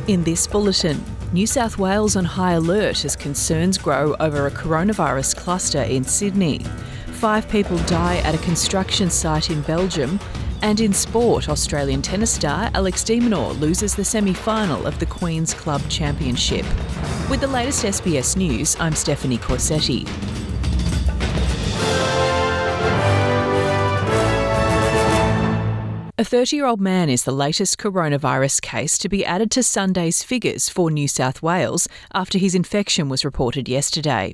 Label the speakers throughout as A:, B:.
A: In this bulletin, New South Wales on high alert as concerns grow over a coronavirus cluster in Sydney. 5 people die at a construction site in Belgium. And in sport, Australian tennis star Alex de Minaur loses the semi-final of the Queen's Club Championship. With the latest SBS news, I'm Stephanie Corsetti. A 30-year-old man is the latest coronavirus case to be added to Sunday's figures for New South Wales after his infection was reported yesterday.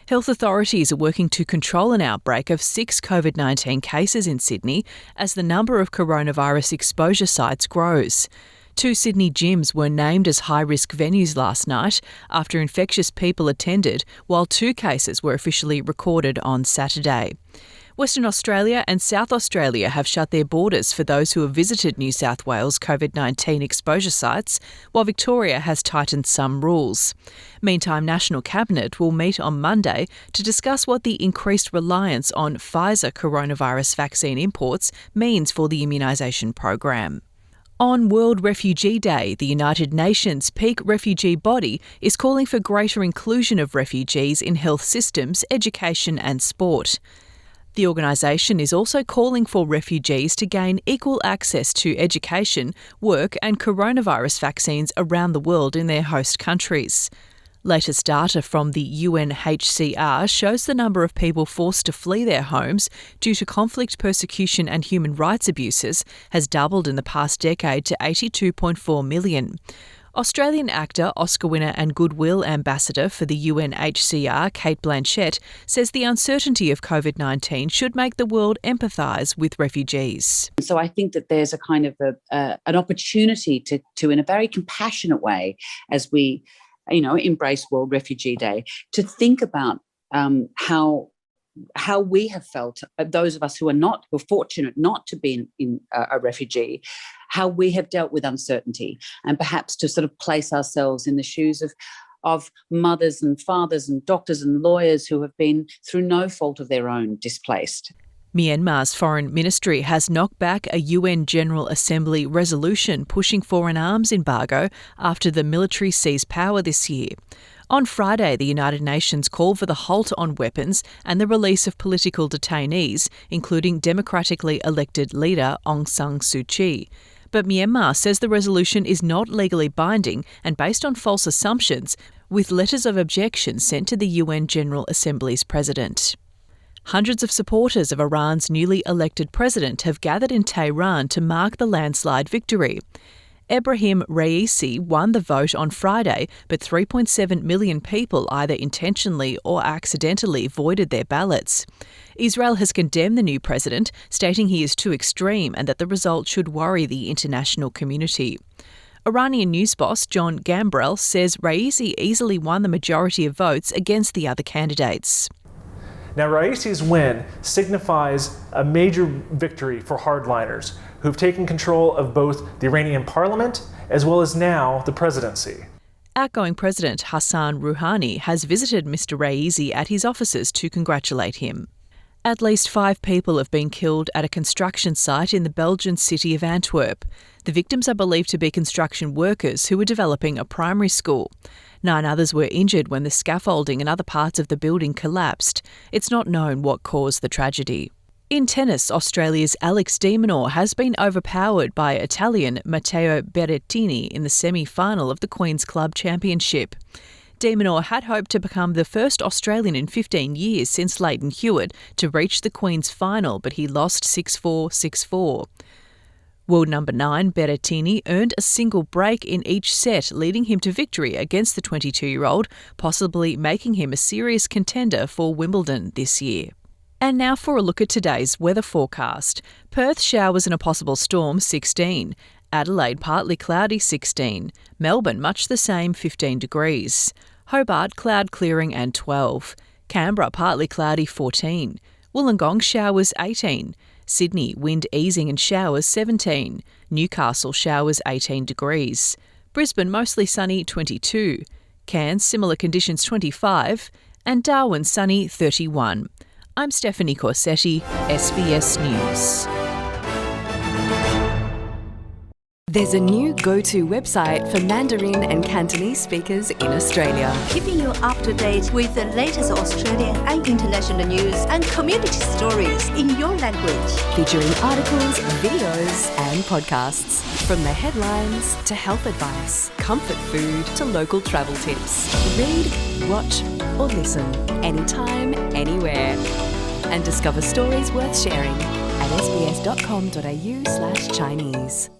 A: Health authorities are working to control an outbreak of 6 COVID-19 cases in Sydney as the number of coronavirus exposure sites grows. 2 Sydney gyms were named as high-risk venues last night after infectious people attended, while 2 cases were officially recorded on Saturday. Western Australia and South Australia have shut their borders for those who have visited New South Wales COVID-19 exposure sites, while Victoria has tightened some rules. Meantime, National Cabinet will meet on Monday to discuss what the increased reliance on Pfizer coronavirus vaccine imports means for the immunisation program. On World Refugee Day, the United Nations peak refugee body is calling for greater inclusion of refugees in health systems, education and sport. The organisation is also calling for refugees to gain equal access to education, work and coronavirus vaccines around the world in their host countries. Latest data from the UNHCR shows the number of people forced to flee their homes due to conflict, persecution and human rights abuses has doubled in the past decade to 82.4 million. Australian actor, Oscar winner and Goodwill Ambassador for the UNHCR, Kate Blanchett, says the uncertainty of COVID-19 should make the world empathise with refugees.
B: So I think that there's a kind of an opportunity to, in a very compassionate way, as we, embrace World Refugee Day, to think about how we have felt, those of us who are fortunate not to be in a refugee, how we have dealt with uncertainty, and perhaps to sort of place ourselves in the shoes of mothers and fathers and doctors and lawyers who have been, through no fault of their own, displaced.
A: Myanmar's foreign ministry has knocked back a UN General Assembly resolution pushing for an arms embargo after the military seized power this year. On Friday, the United Nations called for the halt on weapons and the release of political detainees, including democratically elected leader Aung San Suu Kyi. But Myanmar says the resolution is not legally binding and based on false assumptions, with letters of objection sent to the UN General Assembly's president. Hundreds of supporters of Iran's newly elected president have gathered in Tehran to mark the landslide victory. Ebrahim Raisi won the vote on Friday, but 3.7 million people either intentionally or accidentally voided their ballots. Israel has condemned the new president, stating he is too extreme and that the result should worry the international community. Iranian news boss John Gambrell says Raisi easily won the majority of votes against the other candidates.
C: Now, Raisi's win signifies a major victory for hardliners who've taken control of both the Iranian parliament as well as now the presidency.
A: Outgoing President Hassan Rouhani has visited Mr. Raisi at his offices to congratulate him. At least 5 people have been killed at a construction site in the Belgian city of Antwerp. The victims are believed to be construction workers who were developing a primary school. 9 others were injured when the scaffolding and other parts of the building collapsed. It's not known what caused the tragedy. In tennis, Australia's Alex de Minaur has been overpowered by Italian Matteo Berrettini in the semi-final of the Queen's Club Championship. De Minaur had hoped to become the first Australian in 15 years since Leighton Hewitt to reach the Queen's final, but he lost 6-4, 6-4. World number 9 Berrettini earned a single break in each set, leading him to victory against the 22-year-old, possibly making him a serious contender for Wimbledon this year. And now for a look at today's weather forecast. Perth, showers and a possible storm, 16. Adelaide, partly cloudy, 16. Melbourne, much the same, 15 degrees. Hobart, cloud clearing and 12. Canberra, partly cloudy, 14. Wollongong, showers, 18. Sydney, wind easing and showers, 17. Newcastle, showers, 18 degrees. Brisbane, mostly sunny, 22. Cairns, similar conditions, 25. And Darwin, sunny, 31. I'm Stephanie Corsetti, SBS News.
D: There's a new go-to website for Mandarin and Cantonese speakers in Australia.
E: Keeping you up to date with the latest Australian and international news and community stories in your language.
D: Featuring articles, videos and podcasts. From the headlines to health advice, comfort food to local travel tips. Read, watch or listen anytime, anywhere. And discover stories worth sharing at sbs.com.au/Chinese.